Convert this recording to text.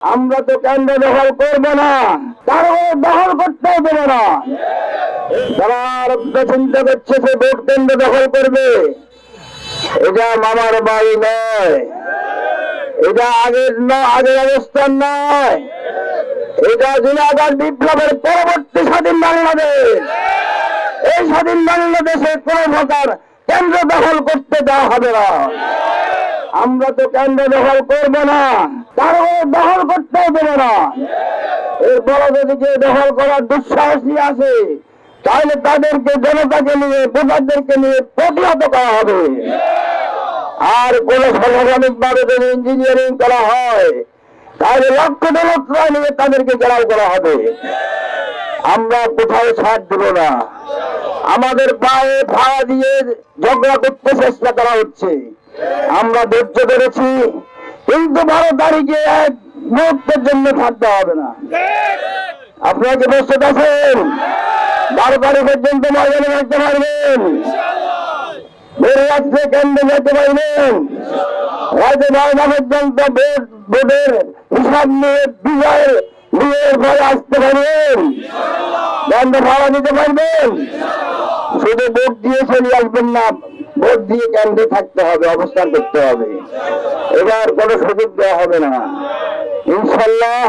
আমরা তো কেন্দ্র দখল করবো না, কারো দখল করতে দেবো না। যারা চিন্তা করছে সে ভোট কেন্দ্র দখল করবে, এটা মামার বাড়ি নয়, এটা আগের অবস্থান নয়, এটা জুনাগড় বিপ্লবের পরবর্তী স্বাধীন বাংলাদেশ। এই স্বাধীন বাংলাদেশে কোন প্রকার কেন্দ্র দখল করতে দেওয়া হবে না। আমরা তো কেন্দ্র দখল করবো না, কারো দখল করতে দেবো না। এরপরে যদি কেউ দখল করার দুঃসাহসী আছে, তাহলে তাদেরকে জনতাকে নিয়ে, ভোটারদেরকে নিয়ে প্রতিহত করা হবে। আর কোন সাংগঠনিক ভাবে যদি ইঞ্জিনিয়ারিং করা হয়, তাহলে লক্ষ দলত্রয় নিয়ে তাদেরকে ঘেরাও করা হবে। আমরা কোথাও ছাড় দেব না। আমাদের পায়ে ভাড়া দিয়ে ঝগড়া করতে চেষ্টা করা হচ্ছে, আমরা ধৈর্য ধরেছি, কিন্তু 12 তারিখে এক মুহূর্তের জন্য থাকতে হবে না। আপনারা কি প্রস্তুত আছেন? 12 তারিখ পর্যন্ত ময়দানে থাকতে পারবেন? বেড়ে যাচ্ছে কেন্দ্রে যেতে পারবেন? হয়তো 12টা পর্যন্ত ভোটের হিসাব নিয়ে বিজয়ের পরে আসতে পারবেন? বন্ধ ভাড়া দিতে পারবেন? শুধু ভোট দিয়ে চলে আসবেন না, ভোট দিয়ে কেন্দ্রে থাকতে হবে, অবস্থান করতে হবে। এবার কোনো সুযোগ দেওয়া হবে না ইনশাল্লাহ।